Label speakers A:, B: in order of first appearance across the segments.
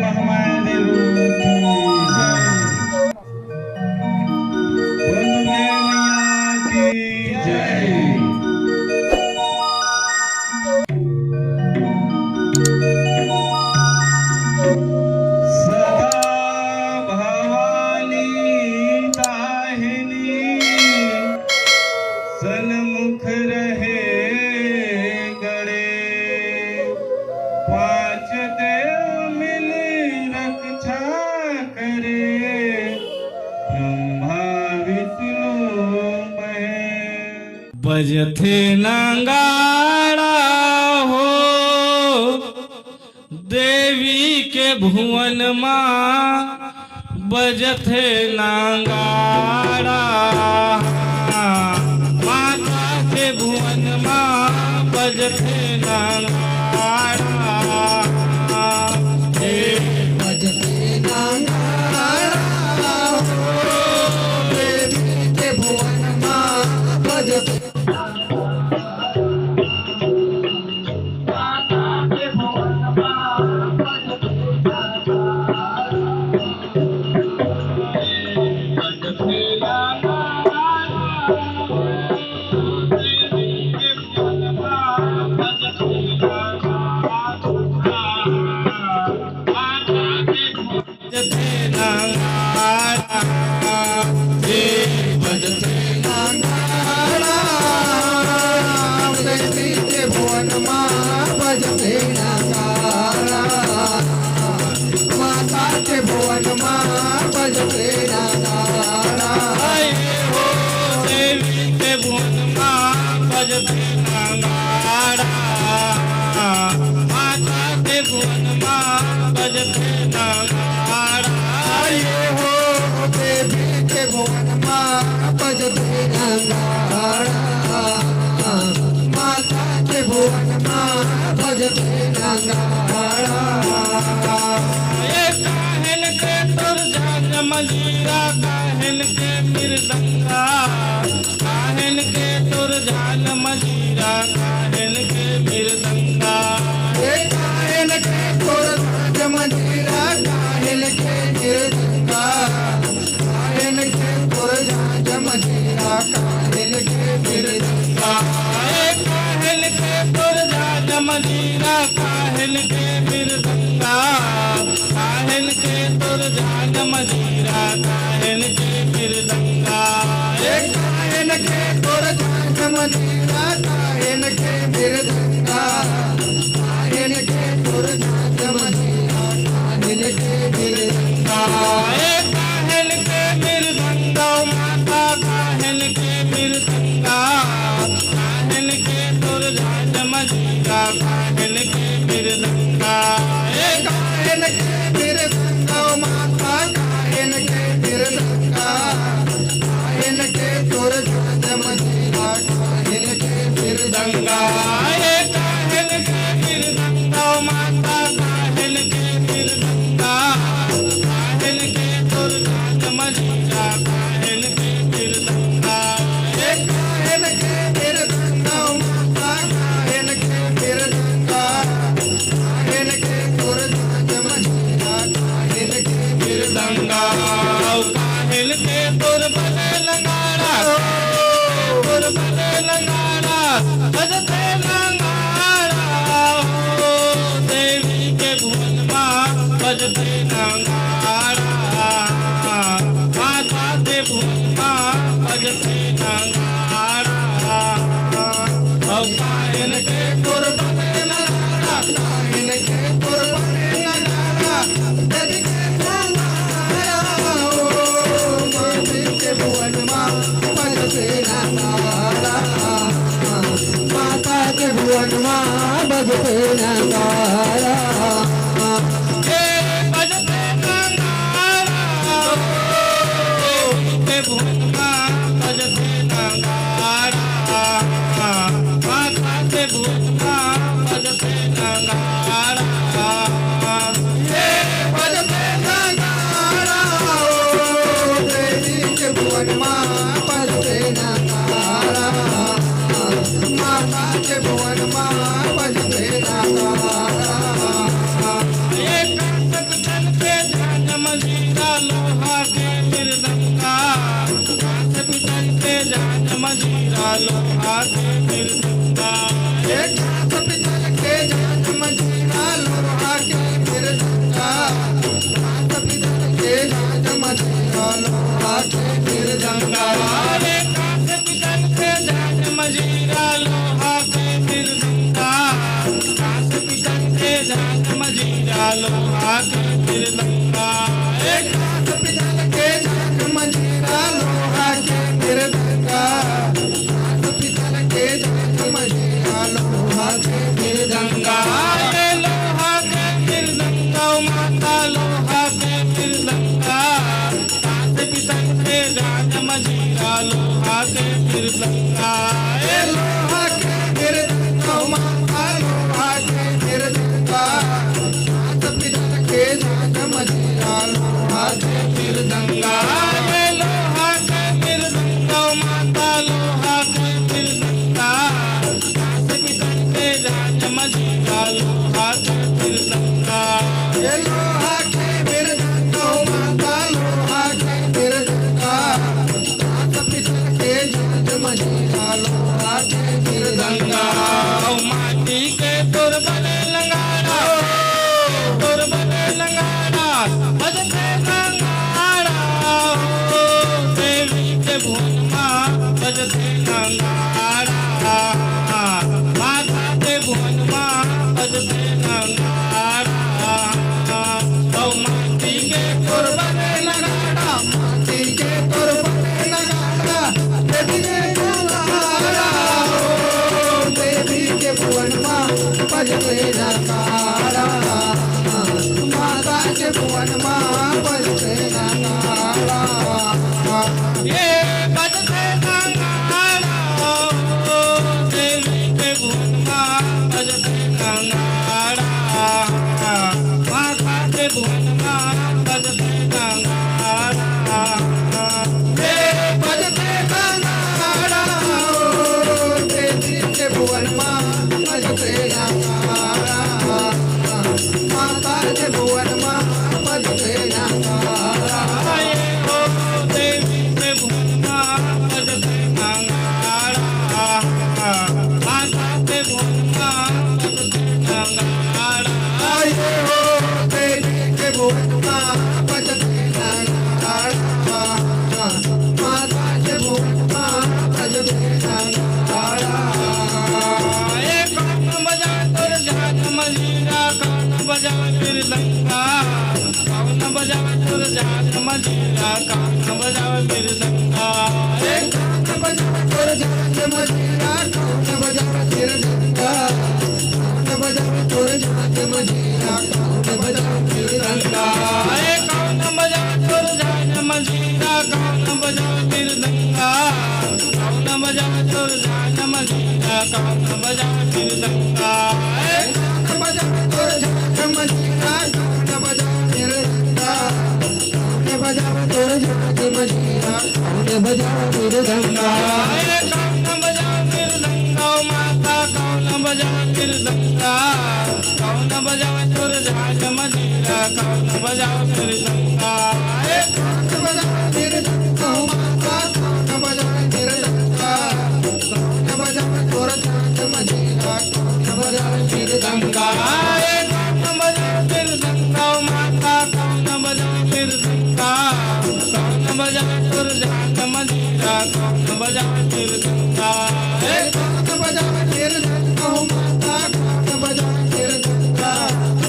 A: महादेव की जय। बोलो मैया की जय। सदा भवानी दाहिनी सन्मुख रहे गड़े, पांच देव मिल रक्षा करे, ब्रह्मा विष्णु महेश। बजथे नंगाड़ा हो देवी के भुवन माँ, बजथे नंगाड़ा माता के भुवन माँ, बजथे नंगाड़ा
B: बजते नंगाड़ा देवी के भुवन माँ, बजते
A: मजीरा काहन के मृदंगा, काहन के तुरजान मजीरा काहन के मृदंगा,
B: काहन के तुरजान मजीरा काहन के मृदंगा, काहन के तुरजान मजीरा काहन के मृदंगा,
A: काहन के तुरजान मजीरा काहन के मृदंगा, काहन के तुरजान मजीरा काहन के मृदंगा,
B: काहन के तुरजान मजीरा काहन के मृदंगा, काहन के तुरजान मजीरा काहन के मृदंगा,
A: काहन के मृदंगा माता काहन के मृदंगा, काहन के तुरजान मजीरा काहन के मृदंगा,
B: काहन के मृदंगा माता काहन के मृदंगा, काहन के तुरजान मजीरा काहन के मृदंगा,
A: काहन के मृदंगा माता काहन के मृदंगा, काहन के तुरजान मजीरा काहन के मृदंगा,
B: काहन के मृदंगा माता काहन के मृदंगा, काहन के तुरजान मजीरा काहन के मृदंगा,
A: काहन के तुरबल लंगाड़ा, तुरबल लंगाड़ा, बजते नंगाड़ा हो देवी के भुवन माँ, बजते नंगाड़ा माता के भुवन माँ, बजते नंगाड़ा। काहन के तुरबल लंगाड़ा,
B: काहन के तुरबल लंगाड़ा, देवी के भुवन माँ, बजते नंगाड़ा, माता के भुवन माँ, बजते नंगाड़ा,
A: बजते नंगाड़ा के भुवन माँ, बजते नंगाड़ा माता के भुवन माँ, बजते नंगाड़ा,
B: बजते नंगाड़ा देवी के भुवन माँ, बजते नंगाड़ा, माता के भुवन माँ, बजते नंगाड़ा।
A: के मृदंगा
B: एक हाथ पितल के झांझ मंजीरा लोहा के मृदंगा हाथ पितल के झांझ मंजीरा लोहा के मृदंगा
A: अरे कांच पितल के झांझ मजीरा लोहा के मृदंगा कांच पितल के झांझ मजीरा लोहा के मृदंगा
B: एक हाथ पितल के झांझ मंजीरा लोहा के मृदंगा हाथ पितल के झांझ मंजीरा लोहा के मृदंगा
A: ये लोहा के मृदंगा माता लोहा के मृदंगा कांच पितल के झांझ मजीरा लोहा के मृदंगा
B: ये लोहा के मृदंगा माता लोहा के मृदंगा हाथ पितल के झांझ मंजीरा लोहा के मृदंगा
A: ये लोहा के मृदंगा माता लोहा के मृदंगा कांच पितल के झांझ मजीरा लोहा के मृदंगा
B: ये लोहा के मृदंगा माता लोहा के मृदंगा हाथ पितल के झांझ मंजीरा लोहा के मृदंगा
A: माटी के दुर्बल लंगाड़ा दुर्बल लंगाड़ा बजते लंगाड़ा देवी के भुवन माँ बजते लंगाड़ा माता के भुवन माँ बजते लंगाड़ा माटी के दुर्बल
B: नगाड़ा माटी के दुर्बल नगाड़ा देवी के नगाड़ा देवी के भुवन माँ बजते नगाड़ा माता के भुवन माँ बजते नगाड़ा
A: ये बजते लंगाड़ा देवी के भुवन माँ बजते लंगाड़ा माता के भुवन माँ बजते लंगाड़ा
B: ये बजते नगाड़ा देवी के भुवन माँ बजते नगाड़ा माता के भुवन माँ बजते नगाड़ा
A: ये हो देवी के भुवन माँ बजते लंगाड़ा माता के भुवन माँ बजते लंगाड़ा
B: आये हो देवी के भुवन माँ बजते नगाड़ा माता के भुवन माँ बजते नगाड़ा
A: ये कौन बजा तुर झांझ मजीरा कौन बजा मृदंगा कौन बजा तुर झांझ मजीरा कौन बजा मृदंगा
B: एक हाथ बजा तोर झांझ मजीरा कौन बजा मृदंगा कौन बजा तोर झांझ मजीरा कौन बजा मृदंगा
A: ये कौन बजा तुर झांझ मजीरा कौन बजा मृदंगा कौन बजा तुर झांझ मजीरा कौन बजा मृदंगा
B: एक हाथ बजा तोर झांझ मजीरा कौन बजा मृदंगा कौन बजा तोर झांझ मजीरा कौन बजा मृदंगा
A: ये कौन बजा मृदंगा माता कौन बजा मृदंगा कौन बजा तुर झांझ मजीरा कौन बजा मृदंगा
B: एक हाथ बजा मृदंगा माता कौन बजा मृदंगा कौन बजा तोर झांझ मजीरा कौन बजा मृदंगा
A: ये कौन बजा मृदंगा माता कौन बजा मृदंगा कौन बजा तुर झांझ मजीरा कौन बजा मृदंगा
B: एक हाथ बजा मृदंगा माता कौन बजा मृदंगा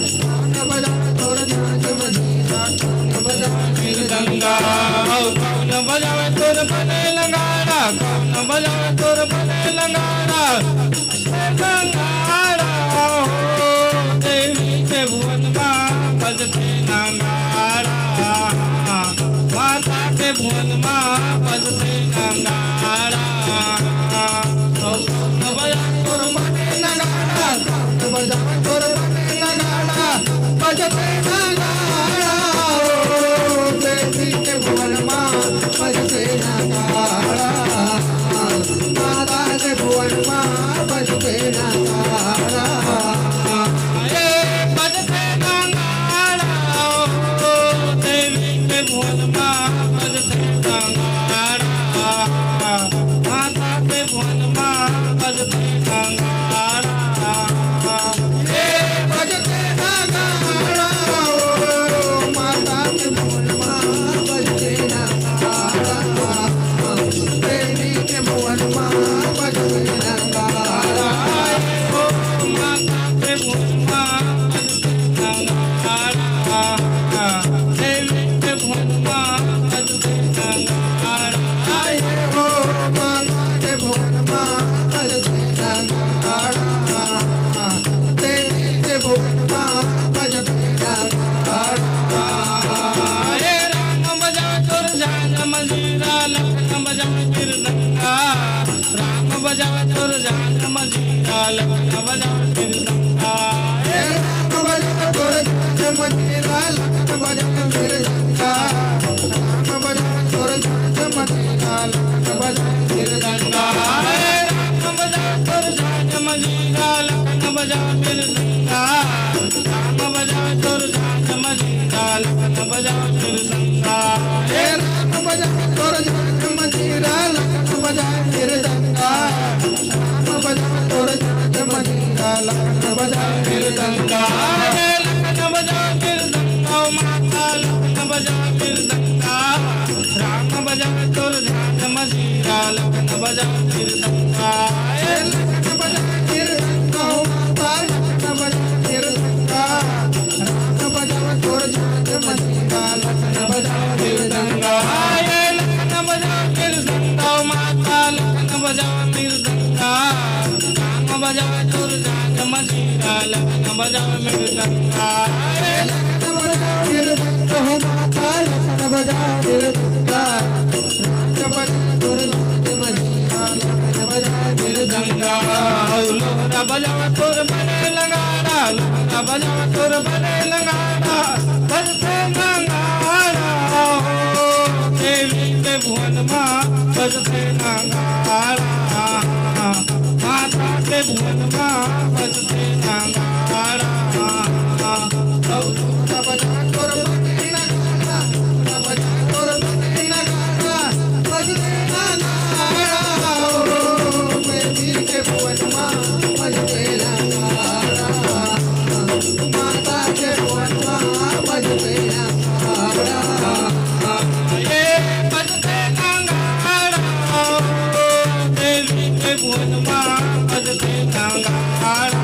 B: कौन बजा तोर झांझ मजीरा कौन बजा मृदंगा
A: कौन बजावे तुर बने लंगाड़ा कौन बजावे तुर बने लंगाड़ा लंगाड़ा हो देवी के भुवन माँ बजते लंगाड़ा माता के भुवन माँ बजते लंगाड़ा कौन बजावे तुर
B: बने नगाड़ा कौन बजा तोर बने नगाड़ा बजते नगाड़ा देवी के भुवन माँ बजते नगाड़ा माता के भुवन माँ बजते नगाड़ा
A: ये बजते लंगाड़ा देवी के भुवन माँ बजते लंगाड़ा माता के भुवन माँ लखन बजाओ मृदंगा
B: हे राम बजाओ तोर झांझ मजीरा लखन बजाओ मृदंगा राम बजाओ तोर झांझ मजीरा लखन बजाओ मृदंगा
A: राम बजाओ तोर झांझ मजीरा लखन बजाओ मृदंगा राम बजाओ तोर झांझ मजीरा लखन बजाओ मृदंगा
B: हे राम बजाओ तोर झांझ मजीरा लखन बजाओ मृदंगा राम बजाओ तोर झांझ मजीरा लखन बजाओ मृदंगा
A: लखन बजाओ मृदंगा माता लखन बजाओ मृदंगा राम बजाओ तोर झांझ मजीरा लखन बजाओ मृदंगा
B: लखन बजाओ मृदंगा माता लखन बजाओ मृदंगा राम बजाओ तोर झांझ मजीरा लखन बजाओ मृदंगा
A: लखन बजाओ मृदंगा माता लखन बजाओ मृदंगा राम बजाओ तोर झांझ मजीरा लखन बजाओ मृदंगा
B: लखन बजाओ मृदंगा माता लखन बजाओ मृदंगा राम बजाओ तोर झांझ मजीरा लखन बजाओ मृदंगा
A: लोहरा बजाओ तोर बने लगाड़ा लोहरा बजाओ तोर बने लगाड़ा बजते नगाड़ा हो देवी के भुवन माँ बजते नगाड़ा माता के भुवन माँ बजते नगाड़ा
B: लोहरा बजाओ तोर बने लगाड़ा लोहरा बजाओ तोर बने लगाड़ा बजते नगाड़ा हो देवी के भुवन माँ बजते नगाड़ा माता के भुवन माँ बजते नगाड़ा
A: ये बजते नगाड़ा हो देवी के भुवन माँ बजते नगाड़ा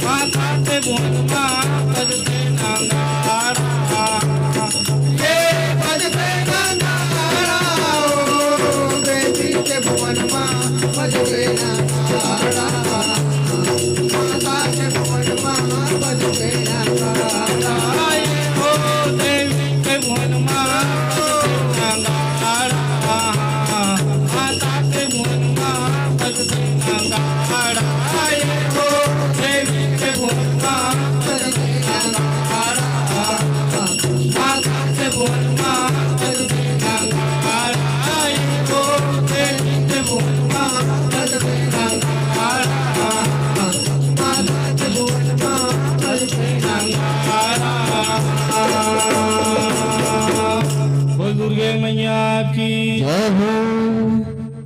A: माता के भुवन माँ बजते नगाड़ा
B: ये बजते नगाड़ा हो देवी के भुवन माँ बजते नगाड़ा माता के भुवन माँ बजते नगाड़ा
A: आए हो देवी के भुवन माँ बजते नगाड़ा माता के भुवन माँ बजते नगाड़ा आए हो देवी के भुवन माँ